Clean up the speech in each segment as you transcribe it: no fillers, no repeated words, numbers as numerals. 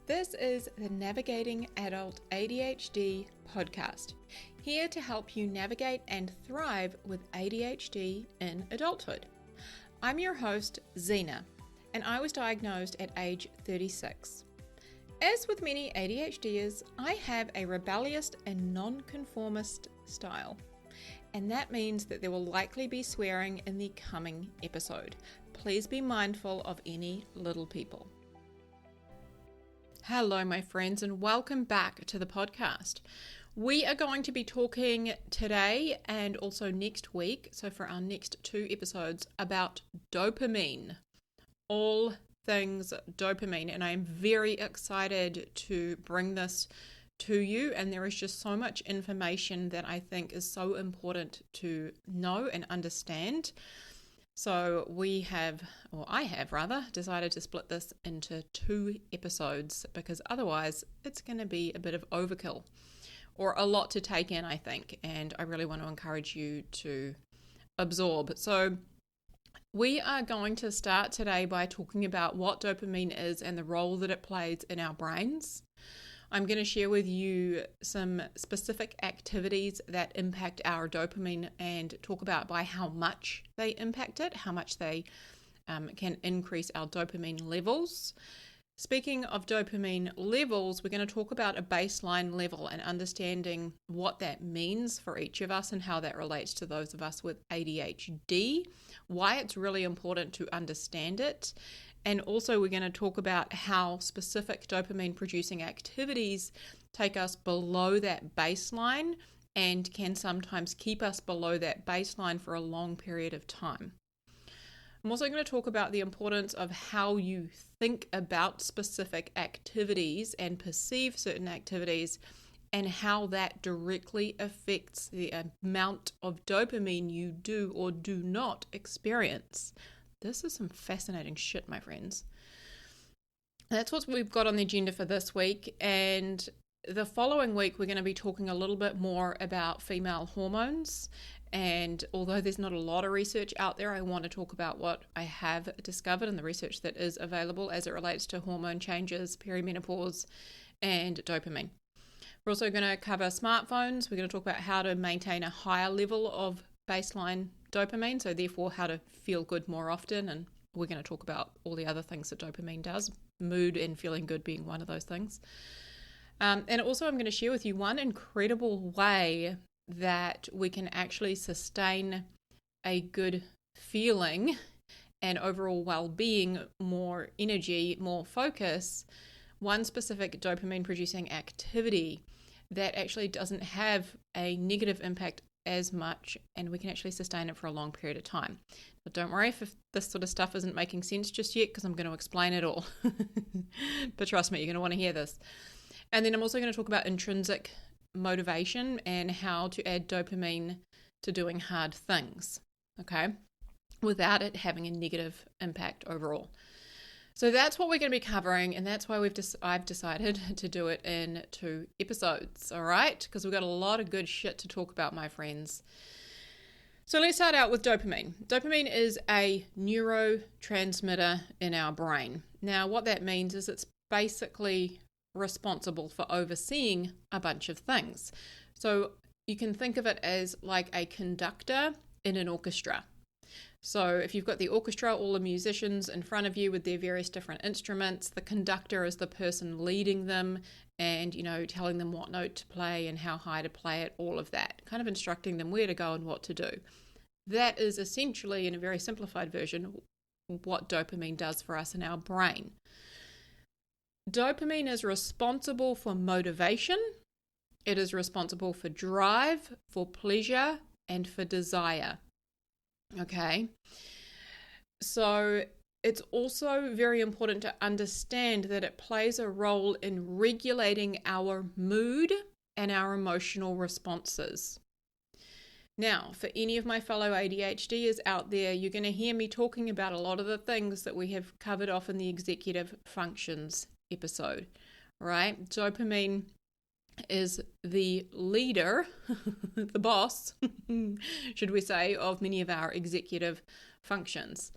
This is the Navigating Adult ADHD podcast, here to help you navigate and thrive with ADHD in adulthood. I'm your host, Zena, and I was diagnosed at age 36. As with many ADHDers, I have a rebellious and non-conformist style, and that means that there will likely be swearing in the coming episode. Please be mindful of any little people. Hello, my friends, and welcome back to the podcast. We are going to be talking today and also next week, so for our next 2 episodes, about dopamine. All things dopamine, and I am very excited to bring this to you, and there is just so much information that I think is so important to know and understand. So I have decided to split this into 2 episodes because otherwise it's going to be a bit of overkill or a lot to take in, I think, and I really want to encourage you to absorb. So we are going to start today by talking about what dopamine is and the role that it plays in our brains. I'm going to share with you some specific activities that impact our dopamine and talk about by how much they impact it, how much they can increase our dopamine levels. Speaking of dopamine levels, we're going to talk about a baseline level and understanding what that means for each of us and how that relates to those of us with ADHD, why it's really important to understand it. And also we're going to talk about how specific dopamine producing activities take us below that baseline and can sometimes keep us below that baseline for a long period of time. I'm also going to talk about the importance of how you think about specific activities and perceive certain activities and how that directly affects the amount of dopamine you do or do not experience. This is some fascinating shit, my friends. That's what we've got on the agenda for this week. And the following week, we're going to be talking a little bit more about female hormones. And although there's not a lot of research out there, I want to talk about what I have discovered and the research that is available as it relates to hormone changes, perimenopause, and dopamine. We're also going to cover smartphones. We're going to talk about how to maintain a higher level of baseline dopamine, so therefore how to feel good more often, and we're going to talk about all the other things that dopamine does, mood and feeling good being one of those things. And also I'm going to share with you one incredible way that we can actually sustain a good feeling and overall well-being, more energy, more focus, one specific dopamine producing activity that actually doesn't have a negative impact as much, and we can actually sustain it for a long period of time. But don't worry if this sort of stuff isn't making sense just yet, because I'm going to explain it all. But trust me, you're going to want to hear this. And then I'm also going to talk about intrinsic motivation and how to add dopamine to doing hard things, okay, without it having a negative impact overall. So that's what we're going to be covering, and that's why I've decided to do it in 2 episodes, all right? Because we've got a lot of good shit to talk about, my friends. So let's start out with dopamine. Dopamine is a neurotransmitter in our brain. Now, what that means is it's basically responsible for overseeing a bunch of things. So you can think of it as like a conductor in an orchestra. So if you've got the orchestra, all the musicians in front of you with their various different instruments, the conductor is the person leading them and, telling them what note to play and how high to play it, all of that, kind of instructing them where to go and what to do. That is essentially, in a very simplified version, what dopamine does for us in our brain. Dopamine is responsible for motivation. It is responsible for drive, for pleasure, and for desire. Okay, so it's also very important to understand that it plays a role in regulating our mood and our emotional responses. Now, for any of my fellow ADHDers out there, you're going to hear me talking about a lot of the things that we have covered off in the executive functions episode, right? Dopamine is the leader, the boss, should we say, of many of our executive functions.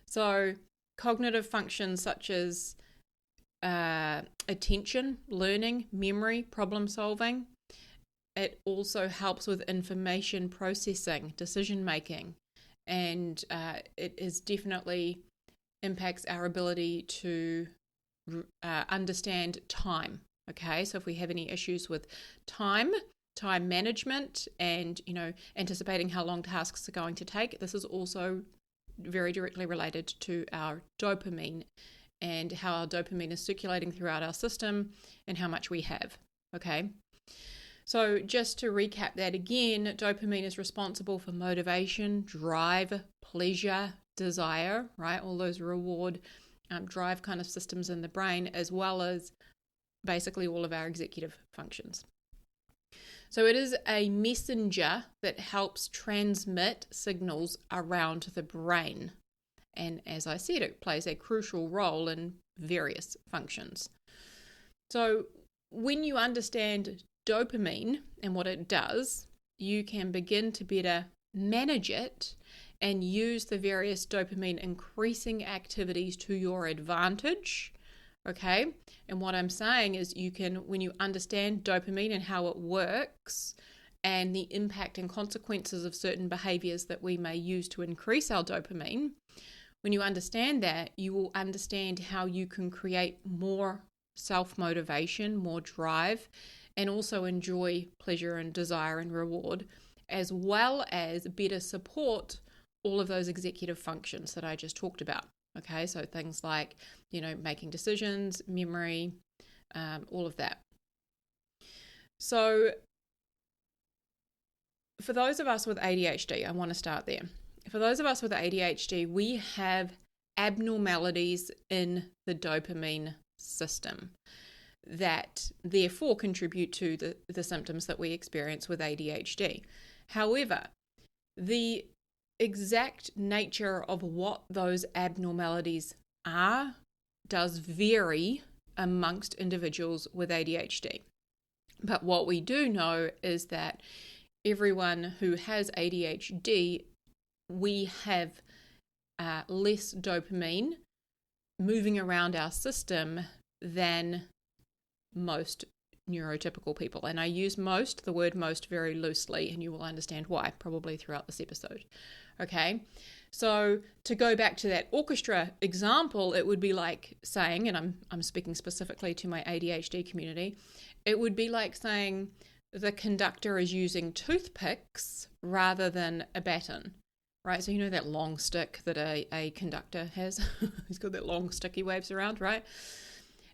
So cognitive functions such as attention, learning, memory, problem solving. It also helps with information processing, decision making, and it is definitely impacts our ability to understand time. Okay, so if we have any issues with time management, and anticipating how long tasks are going to take, this is also very directly related to our dopamine and how our dopamine is circulating throughout our system and how much we have. Okay, so just to recap that again, dopamine is responsible for motivation, drive, pleasure, desire, right? All those reward, drive kind of systems in the brain, as well as basically all of our executive functions. So it is a messenger that helps transmit signals around the brain. And as I said, it plays a crucial role in various functions. So when you understand dopamine and what it does, you can begin to better manage it and use the various dopamine increasing activities to your advantage. Okay, and what I'm saying is you can, when you understand dopamine and how it works and the impact and consequences of certain behaviors that we may use to increase our dopamine, when you understand that, you will understand how you can create more self-motivation, more drive, and also enjoy pleasure and desire and reward, as well as better support all of those executive functions that I just talked about. Okay, so things like, making decisions, memory, all of that. So for those of us with ADHD, I want to start there. For those of us with ADHD, we have abnormalities in the dopamine system that therefore contribute to the symptoms that we experience with ADHD. However, the exact nature of what those abnormalities are does vary amongst individuals with ADHD. But what we do know is that everyone who has ADHD, we have less dopamine moving around our system than most neurotypical people. And I use the word most very loosely, and you will understand why probably throughout this episode. Okay, so to go back to that orchestra example, it would be like saying, and I'm speaking specifically to my ADHD community, it would be like saying the conductor is using toothpicks rather than a baton, right? So that long stick that a conductor has, he's got that long stick he waves around, right?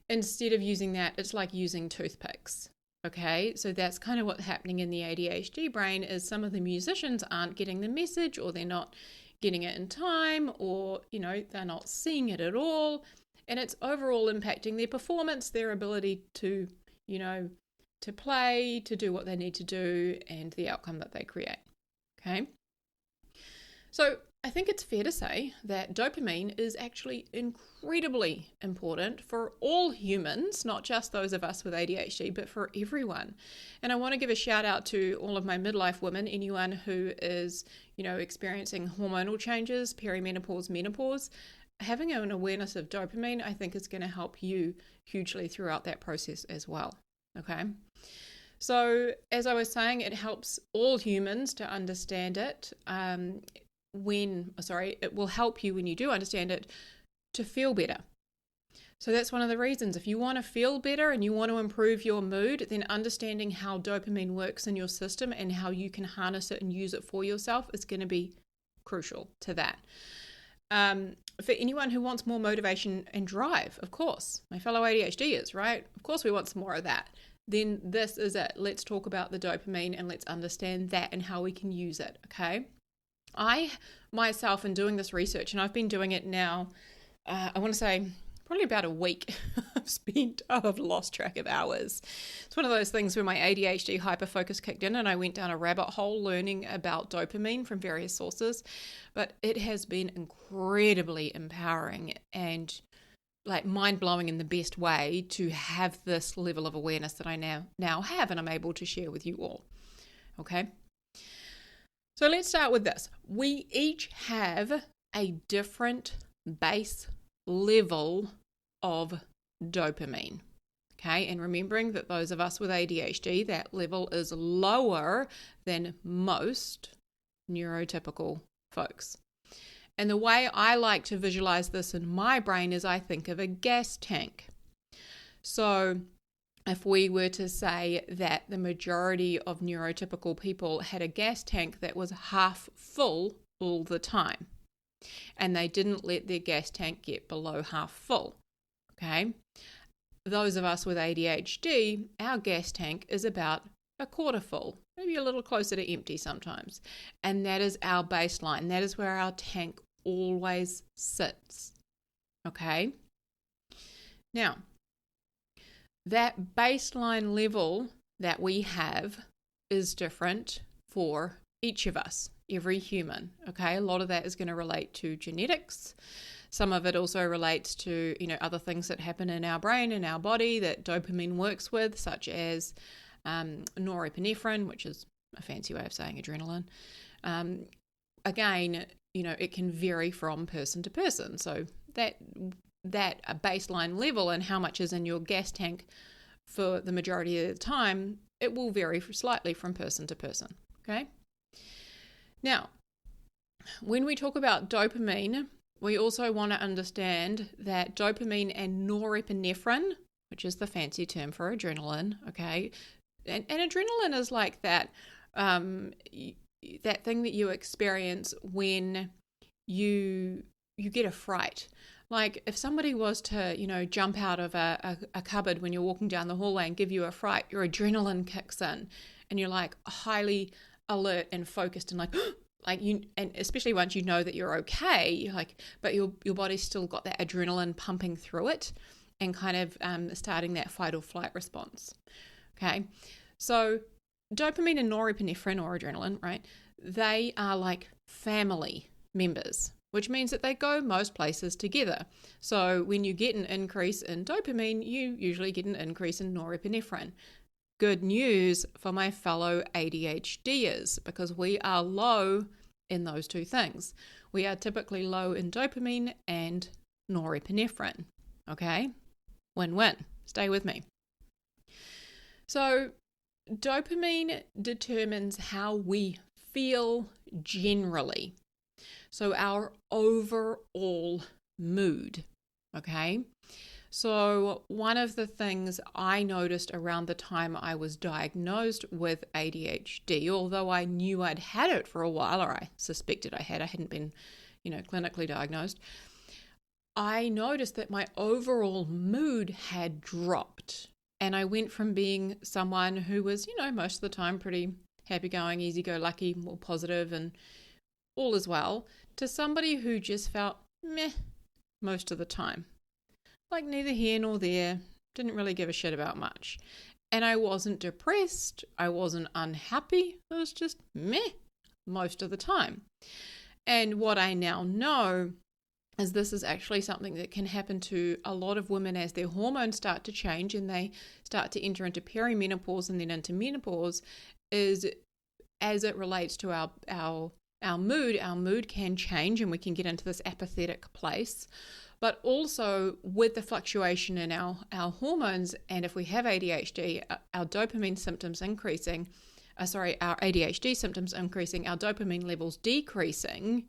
Instead of using that, it's like using toothpicks. Okay, so that's kind of what's happening in the ADHD brain, is some of the musicians aren't getting the message, or they're not getting it in time, or they're not seeing it at all, and it's overall impacting their performance, their ability to to play, to do what they need to do, and the outcome that they create. Okay, so I think it's fair to say that dopamine is actually incredibly important for all humans, not just those of us with ADHD, but for everyone. And I want to give a shout out to all of my midlife women, anyone who is, experiencing hormonal changes, perimenopause, menopause. Having an awareness of dopamine, I think, is going to help you hugely throughout that process as well. Okay. So as I was saying, it helps all humans to understand it. It will help you when you do understand it to feel better. So that's one of the reasons. If you want to feel better and you want to improve your mood, then understanding how dopamine works in your system and how you can harness it and use it for yourself is going to be crucial to that. For anyone who wants more motivation and drive, of course, my fellow ADHDers, right? Of course we want some more of that. Then this is it. Let's talk about the dopamine and let's understand that and how we can use it, okay? I myself, in doing this research, and I've been doing it now, I want to say probably about a week. I've lost track of hours. It's one of those things where my ADHD hyperfocus kicked in and I went down a rabbit hole learning about dopamine from various sources. But it has been incredibly empowering and like mind-blowing in the best way to have this level of awareness that I now have, and I'm able to share with you all. Okay? So let's start with this. We each have a different base level of dopamine. Okay, and remembering that those of us with ADHD, that level is lower than most neurotypical folks. And the way I like to visualize this in my brain is I think of a gas tank. So if we were to say that the majority of neurotypical people had a gas tank that was half full all the time, and they didn't let their gas tank get below half full, okay? Those of us with ADHD, our gas tank is about a quarter full, maybe a little closer to empty sometimes. And that is our baseline. That is where our tank always sits, okay? Now, that baseline level that we have is different for each of us, every human, okay? A lot of that is going to relate to genetics. Some of it also relates to, other things that happen in our brain and our body that dopamine works with, such as norepinephrine, which is a fancy way of saying adrenaline. Again, it can vary from person to person. So that baseline level and how much is in your gas tank for the majority of the time, it will vary slightly from person to person, okay? Now, when we talk about dopamine, we also want to understand that dopamine and norepinephrine, which is the fancy term for adrenaline, okay? And adrenaline is like that that thing that you experience when you get a fright. Like if somebody was to, jump out of a cupboard when you're walking down the hallway and give you a fright, your adrenaline kicks in and you're like highly alert and focused and and especially once you know that you're okay, you're like, but your body's still got that adrenaline pumping through it and kind of starting that fight or flight response. Okay, so dopamine and norepinephrine or adrenaline, right? They are like family members, which means that they go most places together. So when you get an increase in dopamine, you usually get an increase in norepinephrine. Good news for my fellow ADHDers, because we are low in those two things. We are typically low in dopamine and norepinephrine. Okay? Win-win. Stay with me. So dopamine determines how we feel generally. So our overall mood. Okay? So one of the things I noticed around the time I was diagnosed with ADHD, although I knew I'd had it for a while, or I suspected I hadn't been, clinically diagnosed, I noticed that my overall mood had dropped. And I went from being someone who was, most of the time pretty happy-going, easy-go-lucky, more positive, and all is well, to somebody who just felt meh most of the time. Like neither here nor there, didn't really give a shit about much. And I wasn't depressed, I wasn't unhappy, it was just meh most of the time. And what I now know is this is actually something that can happen to a lot of women as their hormones start to change and they start to enter into perimenopause and then into menopause, is as it relates to our mood can change and we can get into this apathetic place. But also with the fluctuation in our hormones, and if we have ADHD, our dopamine symptoms increasing, our ADHD symptoms increasing, our dopamine levels decreasing,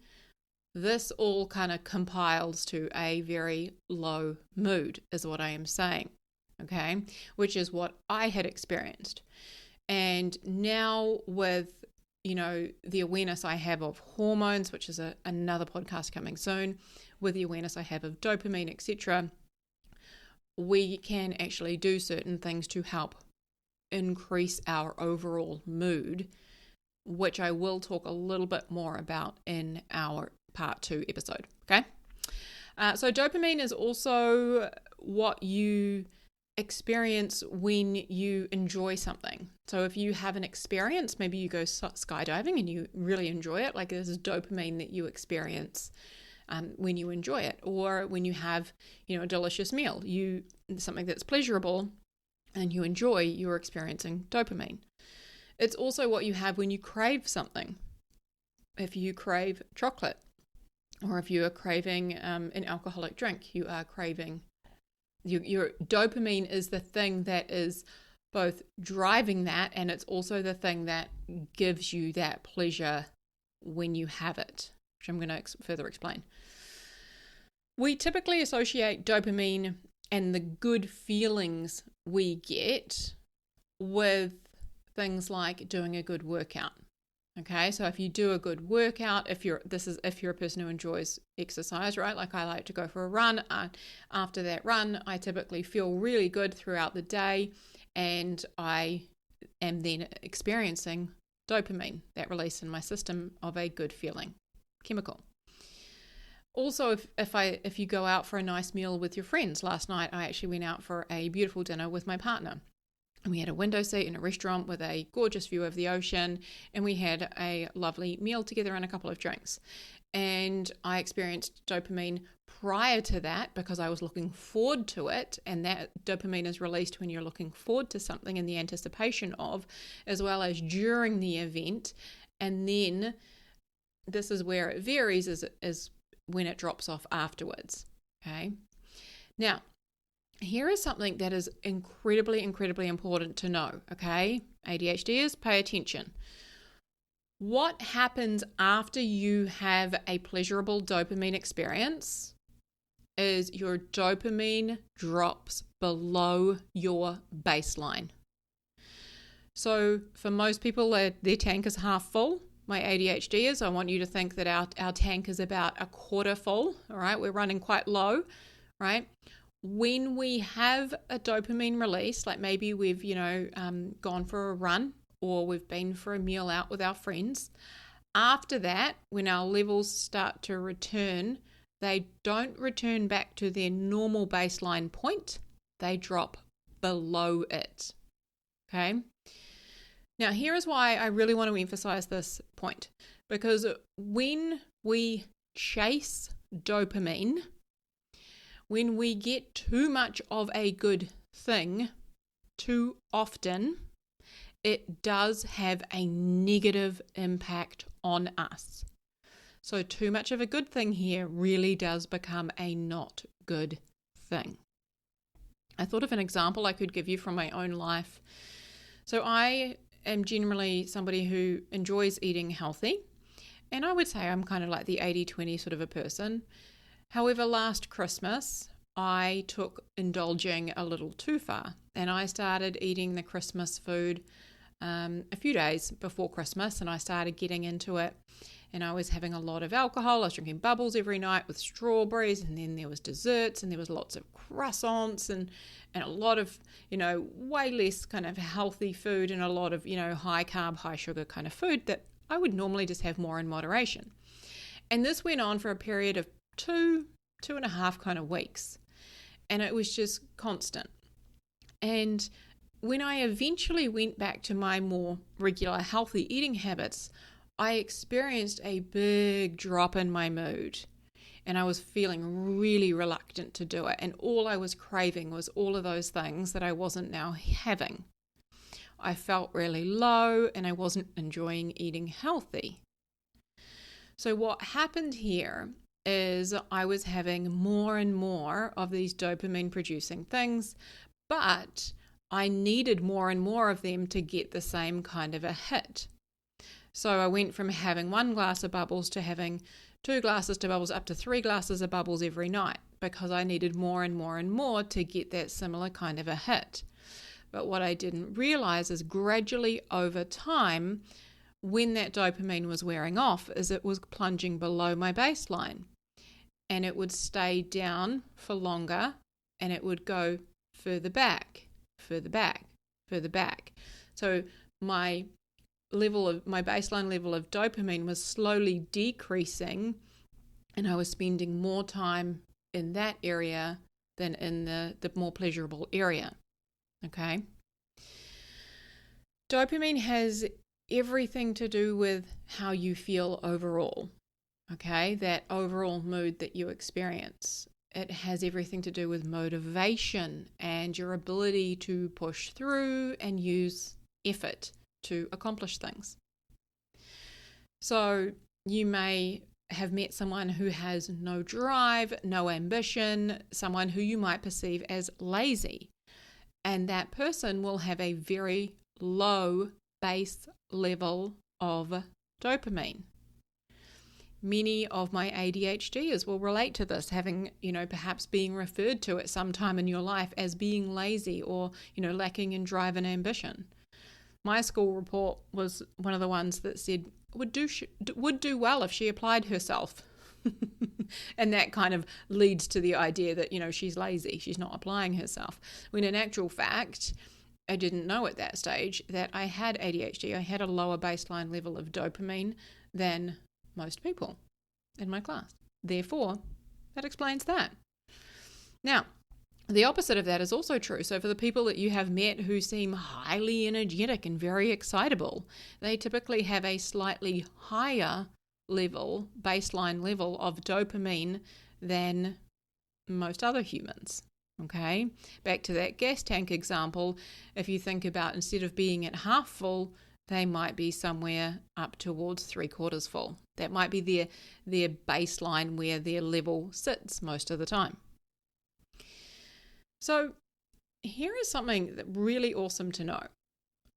this all kind of compiles to a very low mood, is what I am saying, okay? Which is what I had experienced. And now with, the awareness I have of hormones, which is another podcast coming soon, with the awareness I have of dopamine, etc., we can actually do certain things to help increase our overall mood, which I will talk a little bit more about in our part 2 episode, okay? So dopamine is also what you experience when you enjoy something. So if you have an experience, maybe you go skydiving and you really enjoy it, like this is dopamine that you experience when you enjoy it, or when you have, a delicious meal, something that's pleasurable and you enjoy, you're experiencing dopamine. It's also what you have when you crave something. If you crave chocolate, or if you are craving an alcoholic drink, you are craving Your dopamine is the thing that is both driving that, and it's also the thing that gives you that pleasure when you have it, which I'm going to further explain. We typically associate dopamine and the good feelings we get with things like doing a good workout. Okay, so if you do a good workout, if you're a person who enjoys exercise, right? Like I like to go for a run. After that run, I typically feel really good throughout the day, and I am then experiencing dopamine, that release in my system of a good feeling chemical. Also, if you go out for a nice meal with your friends, last night I actually went out for a beautiful dinner with my partner. And we had a window seat in a restaurant with a gorgeous view of the ocean, and we had a lovely meal together and a couple of drinks. And I experienced dopamine prior to that because I was looking forward to it, and that dopamine is released when you're looking forward to something in the anticipation of, as well as during the event. And then this is where it varies, is when it drops off afterwards. Okay. Now, here is something that is incredibly, incredibly important to know, okay? ADHDers, pay attention. What happens after you have a pleasurable dopamine experience is your dopamine drops below your baseline. So for most people, their tank is half full. My ADHDers, I want you to think that our tank is about a quarter full, all right? We're running quite low, right? When we have a dopamine release, like maybe we've, gone for a run or we've been for a meal out with our friends, after that, when our levels start to return, they don't return back to their normal baseline point. They drop below it. Okay? Now, here is why I really want to emphasize this point, because when we chase dopamine, when we get too much of a good thing too often, it does have a negative impact on us. So too much of a good thing here really does become a not good thing. I thought of an example I could give you from my own life. So I am generally somebody who enjoys eating healthy, and I would say I'm kind of like the 80-20 sort of a person. However, last Christmas, I took indulging a little too far, and I started eating the Christmas food a few days before Christmas, and I started getting into it, and I was having a lot of alcohol. I was drinking bubbles every night with strawberries, and then there was desserts, and there was lots of croissants, and a lot of, way less kind of healthy food, and a lot of, high carb, high sugar kind of food that I would normally just have more in moderation. And this went on for a period of two and a half kind of weeks, and it was just constant. And when I eventually went back to my more regular healthy eating habits, I experienced a big drop in my mood, and I was feeling really reluctant to do it, and all I was craving was all of those things that I wasn't now having. I felt really low, and I wasn't enjoying eating healthy. So what happened here is I was having more and more of these dopamine producing things, but I needed more and more of them to get the same kind of a hit. So I went from having 1 glass of bubbles to having 2 glasses of bubbles, up to 3 glasses of bubbles every night, because I needed more and more and more to get that similar kind of a hit. But what I didn't realize is gradually over time, when that dopamine was wearing off, is it was plunging below my baseline. And it would stay down for longer, and it would go further back, further back, further back. So my baseline level of dopamine was slowly decreasing, and I was spending more time in that area than in the more pleasurable area. Okay. Dopamine has everything to do with how you feel overall. Okay, that overall mood that you experience. It has everything to do with motivation and your ability to push through and use effort to accomplish things. So you may have met someone who has no drive, no ambition, someone who you might perceive as lazy. And that person will have a very low base level of dopamine. Many of my ADHDers will relate to this, having, perhaps being referred to at some time in your life as being lazy or, lacking in drive and ambition. My school report was one of the ones that said would do well if she applied herself. And that kind of leads to the idea that, she's lazy, she's not applying herself. When in actual fact, I didn't know at that stage that I had ADHD. I had a lower baseline level of dopamine than most people in my class. Therefore, that explains that. Now, the opposite of that is also true. So for the people that you have met who seem highly energetic and very excitable, they typically have a slightly higher baseline level of dopamine than most other humans. Okay, back to that gas tank example. If you think about, instead of being at half full, they might be somewhere up towards 3/4 full. That might be their baseline where their level sits most of the time. So here is something that really awesome to know.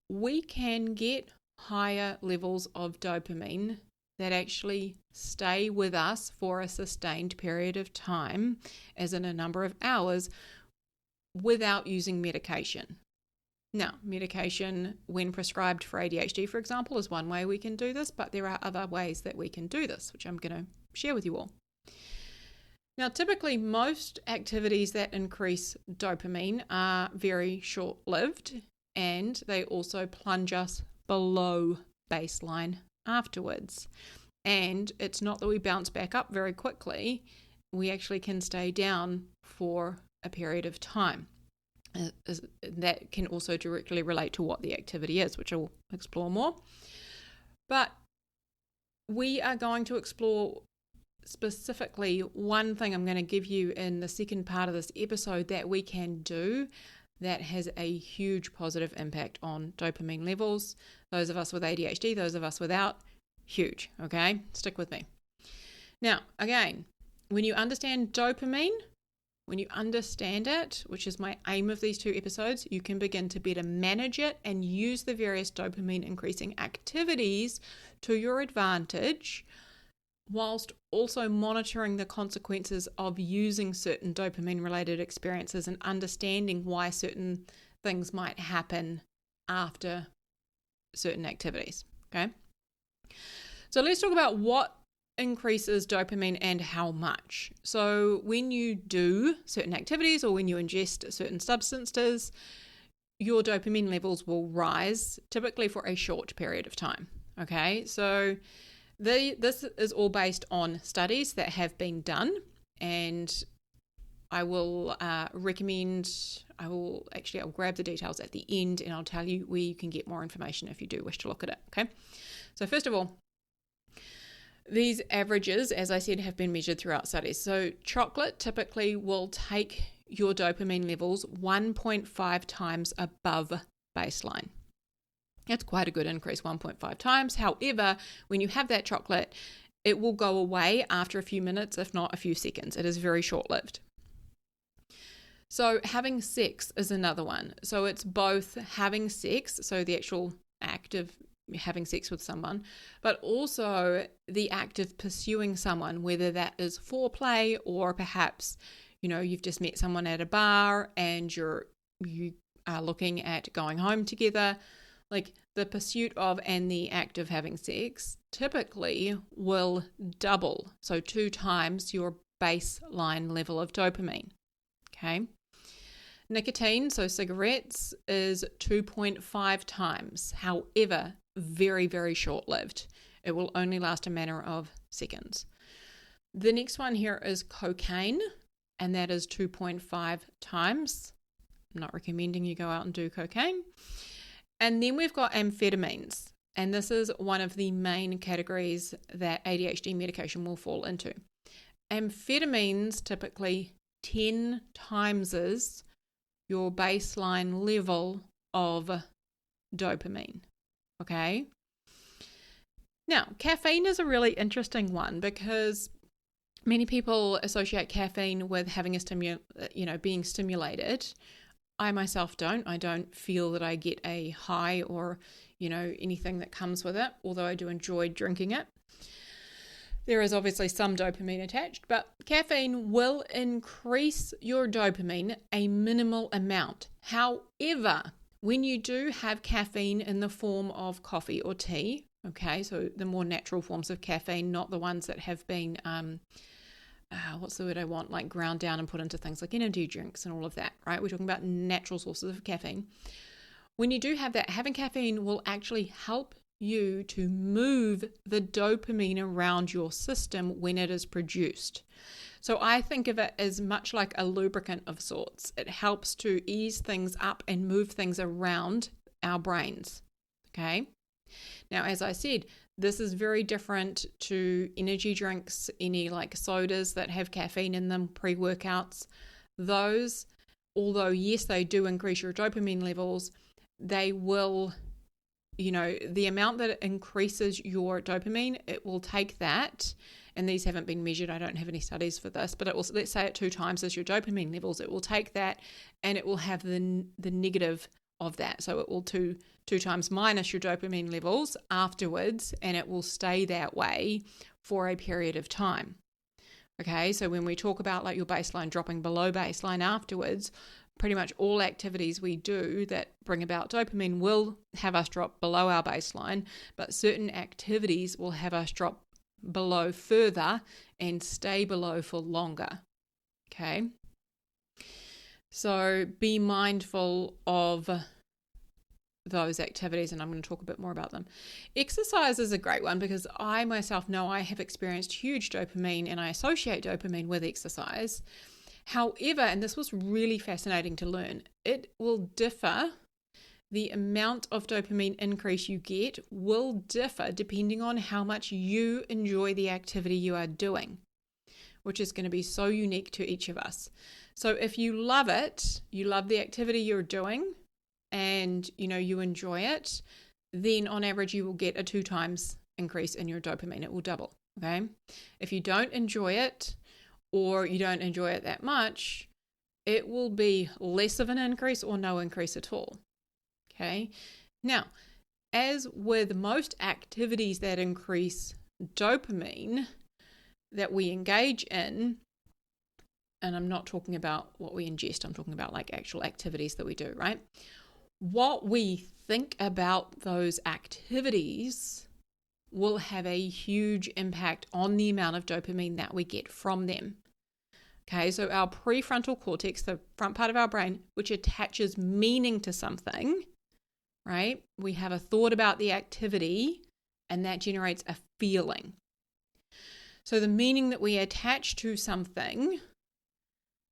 We can get higher levels of dopamine that actually stay with us for a sustained period of time, as in a number of hours, without using medication. Now, medication, when prescribed for ADHD, for example, is one way we can do this, but there are other ways that we can do this, which I'm going to share with you all. Now, typically, most activities that increase dopamine are very short-lived, and they also plunge us below baseline afterwards. And it's not that we bounce back up very quickly. We actually can stay down for a period of time. That can also directly relate to what the activity is, which I'll explore more. But we are going to explore specifically one thing I'm going to give you in the second part of this episode that we can do that has a huge positive impact on dopamine levels. Those of us with ADHD, those of us without, huge, okay? Stick with me. Now, again, when you understand dopamine, when you understand it, which is my aim of these 2 episodes, you can begin to better manage it and use the various dopamine increasing activities to your advantage, whilst also monitoring the consequences of using certain dopamine related experiences and understanding why certain things might happen after certain activities. Okay. So let's talk about what increases dopamine and how much. So when you do certain activities or when you ingest certain substances, your dopamine levels will rise, typically for a short period of time. Okay, so this is all based on studies that have been done, and I will I'll grab the details at the end and I'll tell you where you can get more information if you do wish to look at it. Okay, so first of all, these averages, as I said, have been measured throughout studies. So chocolate typically will take your dopamine levels 1.5 times above baseline. That's quite a good increase, 1.5 times. However, when you have that chocolate, it will go away after a few minutes, if not a few seconds. It is very short-lived. So having sex is another one. So it's both having sex, so the actual act of having sex with someone, but also the act of pursuing someone, whether that is foreplay or perhaps, you've just met someone at a bar and you are looking at going home together. Like the pursuit of and the act of having sex typically will double, so 2 times your baseline level of dopamine. Okay. Nicotine, so cigarettes, is 2.5 times. However, very, very short-lived. It will only last a matter of seconds. The next one here is cocaine, and that is 2.5 times. I'm not recommending you go out and do cocaine. And then we've got amphetamines, and this is one of the main categories that ADHD medication will fall into. Amphetamines typically 10 times your baseline level of dopamine. Okay. Now, caffeine is a really interesting one because many people associate caffeine with having being stimulated. I myself don't. I don't feel that I get a high or, anything that comes with it, although I do enjoy drinking it. There is obviously some dopamine attached, but caffeine will increase your dopamine a minimal amount. However, when you do have caffeine in the form of coffee or tea, okay, so the more natural forms of caffeine, not the ones that have been, what's the word I want, like ground down and put into things like energy drinks and all of that, right? We're talking about natural sources of caffeine. When you do have that, having caffeine will actually help you to move the dopamine around your system when it is produced. So I think of it as much like a lubricant of sorts. It helps to ease things up and move things around our brains. Okay. Now, as I said, this is very different to energy drinks, any like sodas that have caffeine in them, pre-workouts. Those, although yes, they do increase your dopamine levels, they will, the amount that it increases your dopamine, it will take that, and these haven't been measured, I don't have any studies for this, but it will, let's say it 2 times as your dopamine levels, it will take that and it will have the negative of that. So it will two times minus your dopamine levels afterwards, and it will stay that way for a period of time. Okay, so when we talk about like your baseline dropping below baseline afterwards, pretty much all activities we do that bring about dopamine will have us drop below our baseline, but certain activities will have us drop below further and stay below for longer. Okay, so be mindful of those activities, and I'm going to talk a bit more about them. Exercise is a great one because I myself know I have experienced huge dopamine, and I associate dopamine with exercise. However, and this was really fascinating to learn, it will differ. The amount of dopamine increase you get will differ depending on how much you enjoy the activity you are doing, which is going to be so unique to each of us. So if you love it, you love the activity you're doing, and you enjoy it, then on average you will get a 2 times increase in your dopamine. It will double. Okay. If you don't enjoy it, or you don't enjoy it that much, it will be less of an increase or no increase at all. Okay. Now, as with most activities that increase dopamine that we engage in, and I'm not talking about what we ingest, I'm talking about like actual activities that we do, right? What we think about those activities will have a huge impact on the amount of dopamine that we get from them. Okay, so our prefrontal cortex, the front part of our brain, which attaches meaning to something, right? We have a thought about the activity, and that generates a feeling. So the meaning that we attach to something,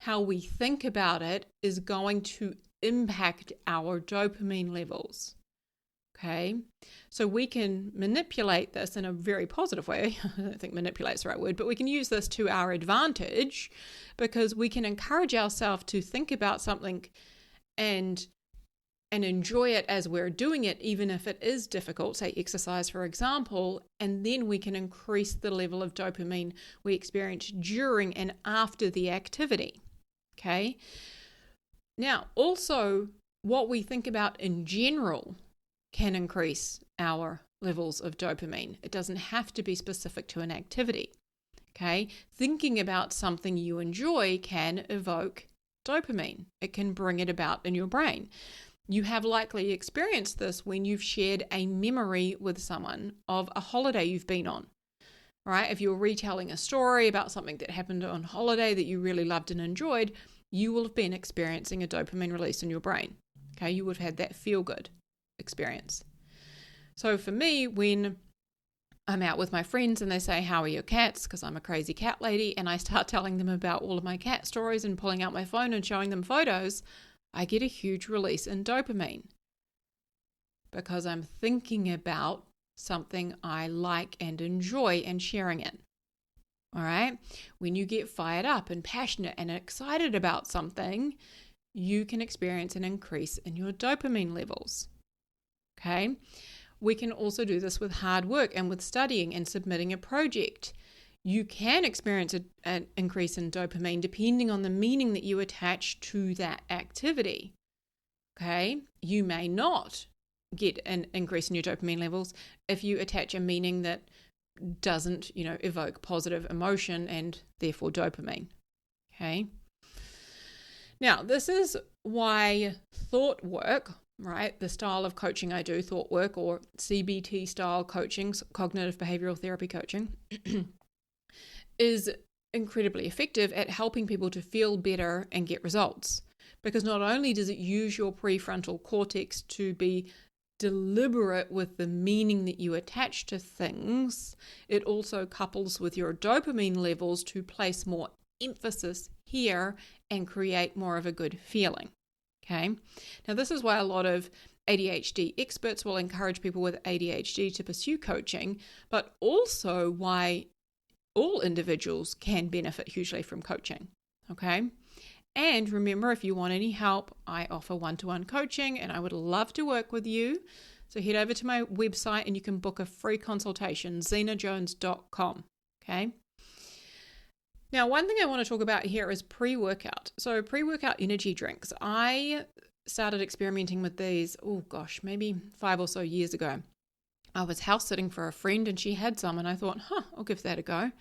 how we think about it, is going to impact our dopamine levels. Okay, so we can manipulate this in a very positive way. I don't think manipulate is the right word, but we can use this to our advantage because we can encourage ourselves to think about something and enjoy it as we're doing it, even if it is difficult, say exercise, for example, and then we can increase the level of dopamine we experience during and after the activity. Okay. Now, also what we think about in general can increase our levels of dopamine. It doesn't have to be specific to an activity. Okay. Thinking about something you enjoy can evoke dopamine. It can bring it about in your brain. You have likely experienced this when you've shared a memory with someone of a holiday you've been on. Right? If you're retelling a story about something that happened on holiday that you really loved and enjoyed, you will have been experiencing a dopamine release in your brain. Okay, you would have had that feel-good experience. So for me, when I'm out with my friends and they say, how are your cats? Because I'm a crazy cat lady, and I start telling them about all of my cat stories and pulling out my phone and showing them photos, I get a huge release in dopamine because I'm thinking about something I like and enjoy and sharing it. All right. When you get fired up and passionate and excited about something, you can experience an increase in your dopamine levels. Okay. We can also do this with hard work and with studying and submitting a project. You can experience an increase in dopamine depending on the meaning that you attach to that activity. Okay, you may not get an increase in your dopamine levels if you attach a meaning that doesn't, evoke positive emotion and therefore dopamine. Okay. Now, this is why thought work, right, the style of coaching I do, thought work or CBT style coaching, cognitive behavioral therapy coaching, is incredibly effective at helping people to feel better and get results. Because not only does it use your prefrontal cortex to be deliberate with the meaning that you attach to things, it also couples with your dopamine levels to place more emphasis here and create more of a good feeling. Okay. Now, this is why a lot of ADHD experts will encourage people with ADHD to pursue coaching, but also why all individuals can benefit hugely from coaching. Okay. And remember, if you want any help, I offer one-to-one coaching and I would love to work with you. So head over to my website and you can book a free consultation, zenajones.com. Okay. Now, one thing I want to talk about here is pre-workout. So pre-workout energy drinks. I started experimenting with these, maybe 5 or so years ago. I was house sitting for a friend and she had some and I thought, I'll give that a go.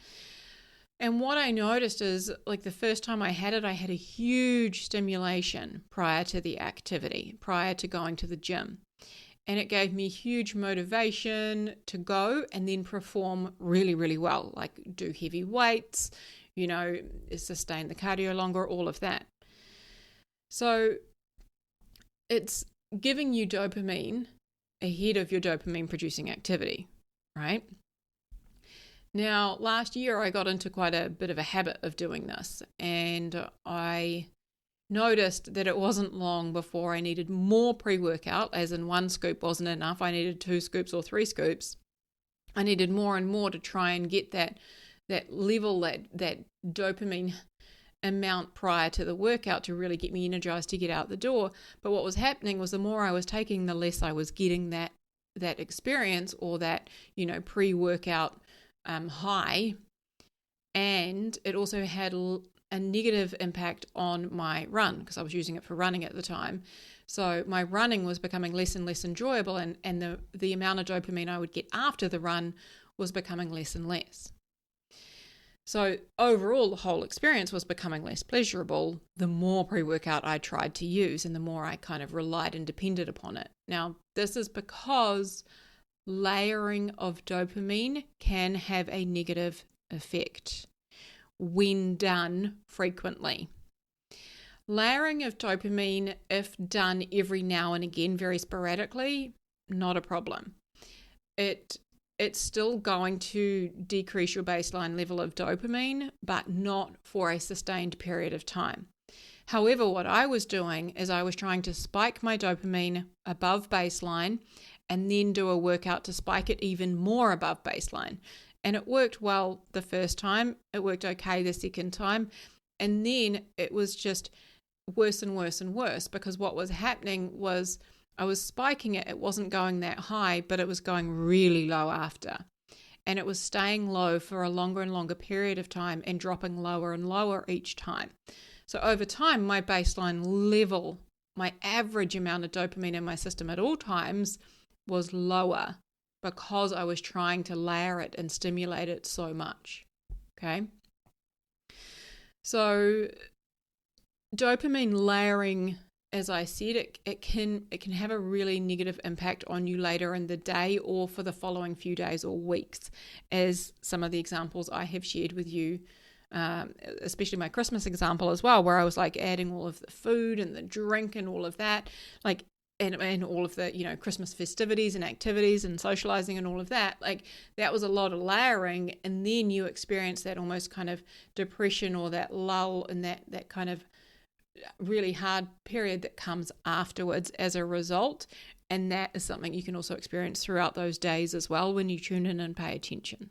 And what I noticed is, like, the first time I had it, I had a huge stimulation prior to the activity, prior to going to the gym. And it gave me huge motivation to go and then perform really, really well, like do heavy weights, sustain the cardio longer, all of that. So it's giving you dopamine ahead of your dopamine producing activity, right? Now, last year I got into quite a bit of a habit of doing this, and I noticed that it wasn't long before I needed more pre-workout, as in 1 scoop wasn't enough. I needed 2 scoops or 3 scoops. I needed more and more to try and get that level, that dopamine amount prior to the workout to really get me energized to get out the door. But what was happening was the more I was taking, the less I was getting that experience or that, pre-workout high. And it also had a negative impact on my run because I was using it for running at the time. So my running was becoming less and less enjoyable, and the amount of dopamine I would get after the run was becoming less and less. So overall, the whole experience was becoming less pleasurable the more pre-workout I tried to use and the more I kind of relied and depended upon it. Now, this is because layering of dopamine can have a negative effect when done frequently. Layering of dopamine, if done every now and again, very sporadically, not a problem. It's still going to decrease your baseline level of dopamine, but not for a sustained period of time. However, what I was doing is I was trying to spike my dopamine above baseline and then do a workout to spike it even more above baseline. And it worked well the first time. It worked okay the second time. And then it was just worse and worse and worse, because what was happening was I was spiking it. It wasn't going that high, but it was going really low after. And it was staying low for a longer and longer period of time and dropping lower and lower each time. So over time, my baseline level, my average amount of dopamine in my system at all times was lower because I was trying to layer it and stimulate it so much. Okay. So dopamine layering, as I said, it can have a really negative impact on you later in the day or for the following few days or weeks, as some of the examples I have shared with you, especially my Christmas example as well, where I was like adding all of the food and the drink and all of that, like and all of the Christmas festivities and activities and socializing and all of that. Like, that was a lot of layering, and then you experience that almost kind of depression or that lull and that kind of really hard period that comes afterwards as a result. And that is something you can also experience throughout those days as well when you tune in and pay attention.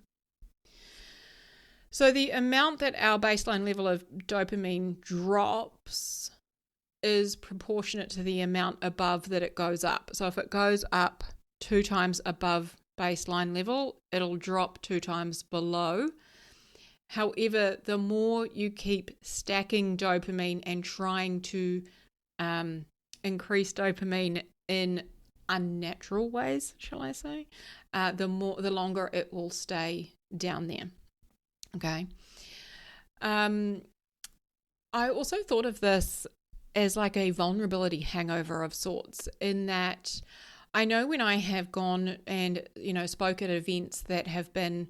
So the amount that our baseline level of dopamine drops is proportionate to the amount above that it goes up. So if it goes up 2 times above baseline level, it'll drop 2 times below. However, the more you keep stacking dopamine and trying to increase dopamine in unnatural ways, shall I say, the longer it will stay down there. Okay. I also thought of this as like a vulnerability hangover of sorts, in that I know when I have gone and, spoke at events that have been,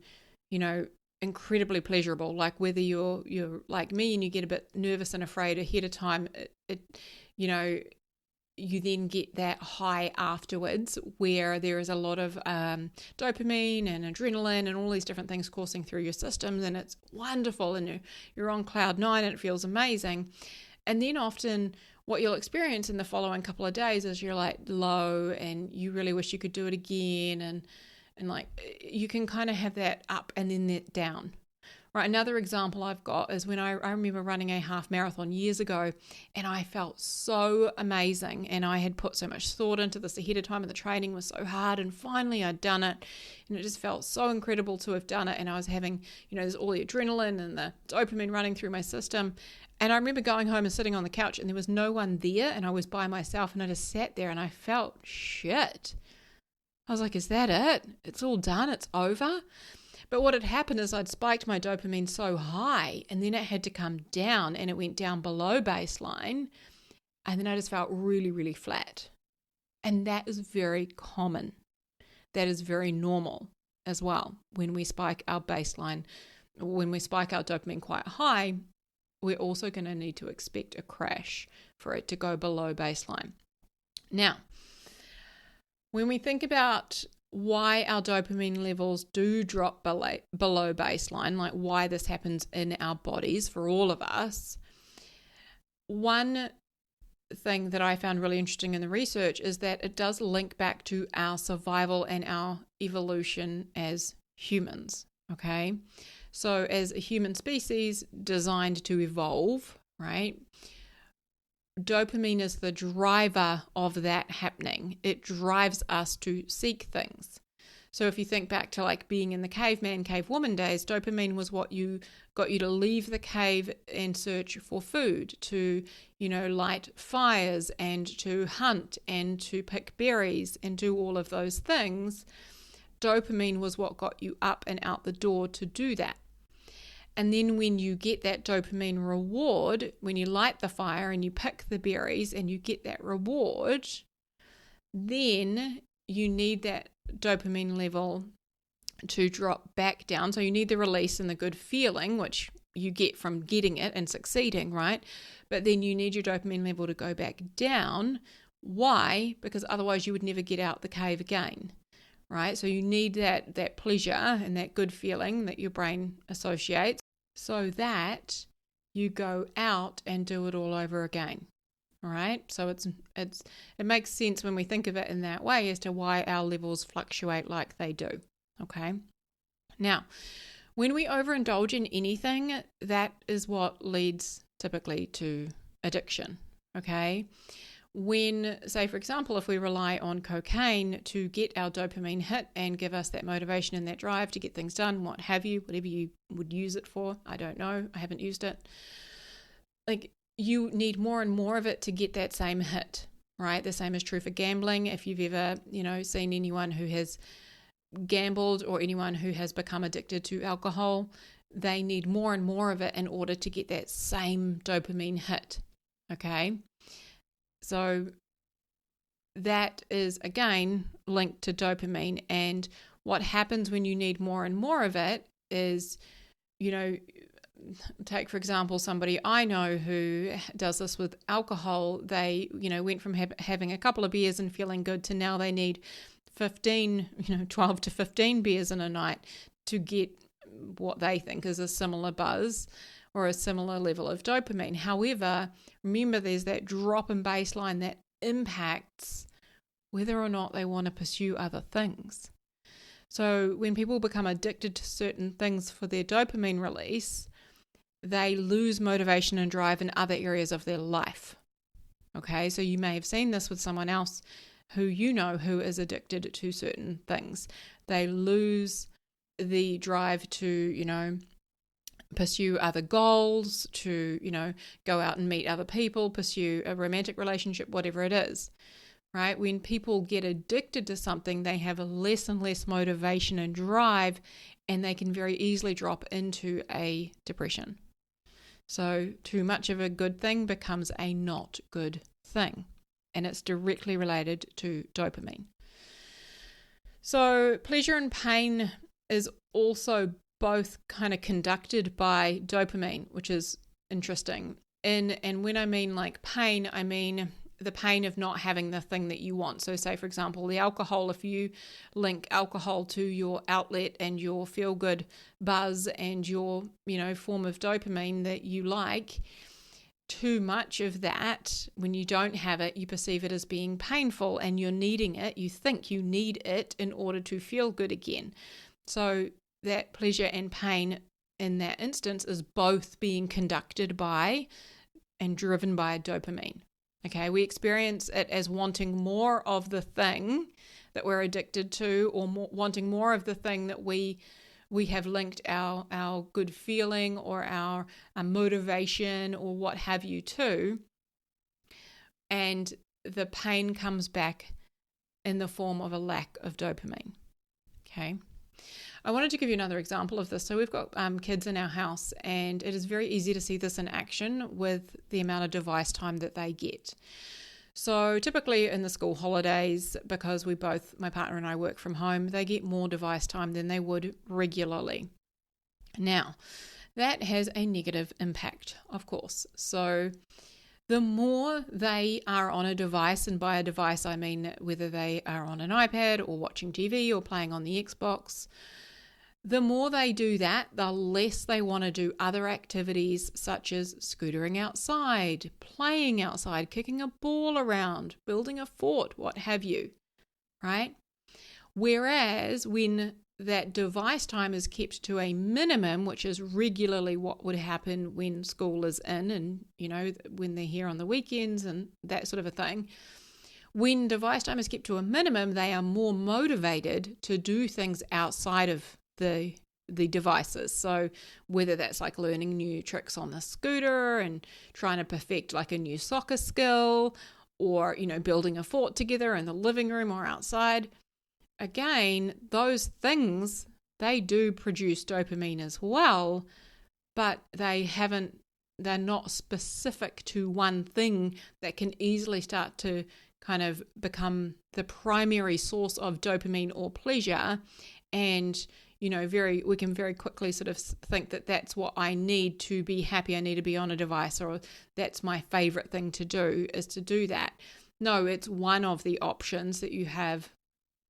incredibly pleasurable, like whether you're like me and you get a bit nervous and afraid ahead of time, you then get that high afterwards where there is a lot of dopamine and adrenaline and all these different things coursing through your systems, and it's wonderful, and you're on cloud nine and it feels amazing. And then often what you'll experience in the following couple of days is you're like low and you really wish you could do it again, and like you can kind of have that up and then that down. Right. Another example I've got is when I remember running a half marathon years ago, and I felt so amazing, and I had put so much thought into this ahead of time, and the training was so hard, and finally I'd done it, and it just felt so incredible to have done it. And I was having, there's all the adrenaline and the dopamine running through my system. And I remember going home and sitting on the couch, and there was no one there, and I was by myself, and I just sat there and I felt shit. I was like, is that it? It's all done. It's over. But what had happened is I'd spiked my dopamine so high, and then it had to come down, and it went down below baseline, and then I just felt really, really flat. And that is very common. That is very normal as well. When we spike our baseline, when we spike our dopamine quite high, we're also going to need to expect a crash for it to go below baseline. Now, when we think about why our dopamine levels do drop below baseline, like why this happens in our bodies for all of us, one thing that I found really interesting in the research is that it does link back to our survival and our evolution as humans, okay? So as a human species designed to evolve, right, dopamine is the driver of that happening. It drives us to seek things. So if you think back to like being in the caveman, cavewoman days, dopamine was what got you to leave the cave and search for food, to, light fires and to hunt and to pick berries and do all of those things. Dopamine was what got you up and out the door to do that. And then when you get that dopamine reward, when you light the fire and you pick the berries and you get that reward, then you need that dopamine level to drop back down. So you need the release and the good feeling, which you get from getting it and succeeding, right? But then you need your dopamine level to go back down. Why? Because otherwise you would never get out the cave again. Right? So you need that pleasure and that good feeling that your brain associates, so that you go out and do it all over again. All right? So it makes sense when we think of it in that way as to why our levels fluctuate like they do. Okay? Now, when we overindulge in anything, that is what leads typically to addiction. Okay? When, say, for example, if we rely on cocaine to get our dopamine hit and give us that motivation and that drive to get things done, what have you, whatever you would use it for, I don't know, I haven't used it. Like, you need more and more of it to get that same hit, right? The same is true for gambling. If you've ever, seen anyone who has gambled or anyone who has become addicted to alcohol, they need more and more of it in order to get that same dopamine hit, okay? So that is, again, linked to dopamine. And what happens when you need more and more of it is, take, for example, somebody I know who does this with alcohol. They, went from having a couple of beers and feeling good to now they need 12 to 15 beers in a night to get what they think is a similar buzz or a similar level of dopamine. However, remember there's that drop in baseline that impacts whether or not they want to pursue other things. So when people become addicted to certain things for their dopamine release, they lose motivation and drive in other areas of their life. Okay, so you may have seen this with someone else who you know who is addicted to certain things. They lose the drive to, pursue other goals, to, go out and meet other people, pursue a romantic relationship, whatever it is, right? When people get addicted to something, they have less and less motivation and drive, and they can very easily drop into a depression. So too much of a good thing becomes a not good thing, and it's directly related to dopamine. So pleasure and pain is also both kind of conducted by dopamine, which is interesting. And when I mean like pain, I mean the pain of not having the thing that you want. So say, for example, the alcohol, if you link alcohol to your outlet and your feel-good buzz and your, form of dopamine that you like, too much of that, when you don't have it, you perceive it as being painful and you're needing it. You think you need it in order to feel good again. So that pleasure and pain in that instance is both being conducted by and driven by dopamine. Okay, we experience it as wanting more of the thing that we're addicted to, or wanting more of the thing that we have linked our good feeling or our motivation or what have you to. And the pain comes back in the form of a lack of dopamine. Okay. I wanted to give you another example of this. So we've got kids in our house, and it is very easy to see this in action with the amount of device time that they get. So typically in the school holidays, because my partner and I work from home, they get more device time than they would regularly. Now, that has a negative impact, of course. So the more they are on a device, and by a device I mean whether they are on an iPad or watching TV or playing on the Xbox, the more they do that, the less they want to do other activities such as scootering outside, playing outside, kicking a ball around, building a fort, what have you, right? Whereas when that device time is kept to a minimum, which is regularly what would happen when school is in and, when they're here on the weekends and that sort of a thing, when device time is kept to a minimum, they are more motivated to do things outside of the devices. So whether that's like learning new tricks on the scooter and trying to perfect like a new soccer skill, or building a fort together in the living room or outside, again, those things, they do produce dopamine as well, but they're not specific to one thing that can easily start to kind of become the primary source of dopamine or pleasure. And we can very quickly sort of think that that's what I need to be happy. I need to be on a device, or that's my favorite thing to do is to do that. No, it's one of the options that you have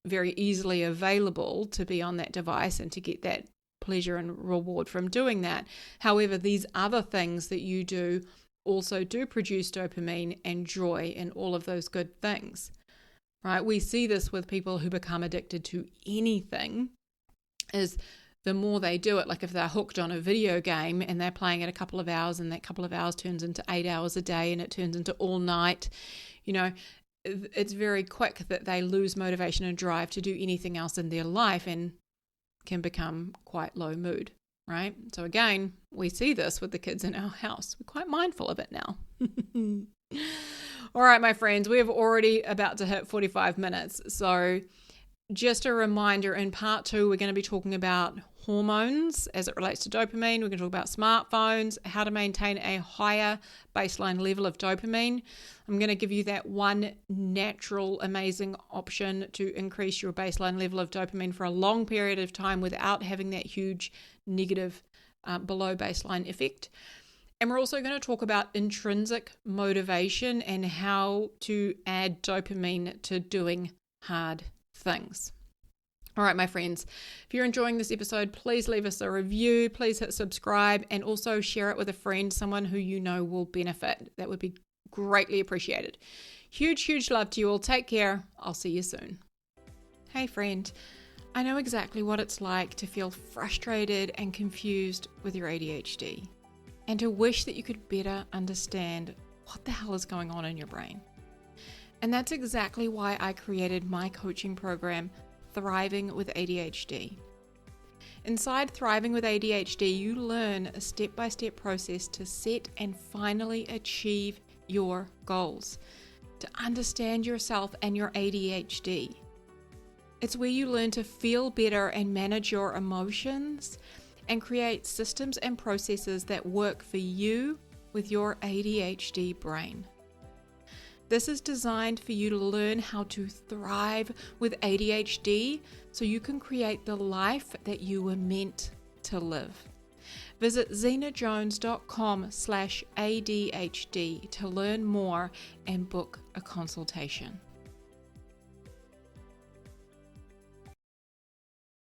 very easily available to be on that device and to get that pleasure and reward from doing that. However, these other things that you do also do produce dopamine and joy and all of those good things, right? We see this with people who become addicted to anything, is the more they do it, like if they're hooked on a video game and they're playing it a couple of hours, and that couple of hours turns into 8 hours a day, and it turns into all night, it's very quick that they lose motivation and drive to do anything else in their life and can become quite low mood, right? So again, we see this with the kids in our house. We're quite mindful of it now. All right, my friends, we have already about to hit 45 minutes. So just a reminder, in part 2, we're going to be talking about hormones as it relates to dopamine. We're going to talk about smartphones, how to maintain a higher baseline level of dopamine. I'm going to give you that one natural, amazing option to increase your baseline level of dopamine for a long period of time without having that huge negative below baseline effect. And we're also going to talk about intrinsic motivation and how to add dopamine to doing hard things. All right, my friends, if you're enjoying this episode, please leave us a review, please hit subscribe, and also share it with a friend, someone who you know will benefit. That would be greatly appreciated. Huge, huge love to you all. Take care. I'll see you soon. Hey, friend. I know exactly what it's like to feel frustrated and confused with your ADHD, and to wish that you could better understand what the hell is going on in your brain. And that's exactly why I created my coaching program, Thriving with ADHD. Inside Thriving with ADHD, you learn a step-by-step process to set and finally achieve your goals, to understand yourself and your ADHD. It's where you learn to feel better and manage your emotions and create systems and processes that work for you with your ADHD brain. This is designed for you to learn how to thrive with ADHD so you can create the life that you were meant to live. Visit zenajones.com/ADHD to learn more and book a consultation.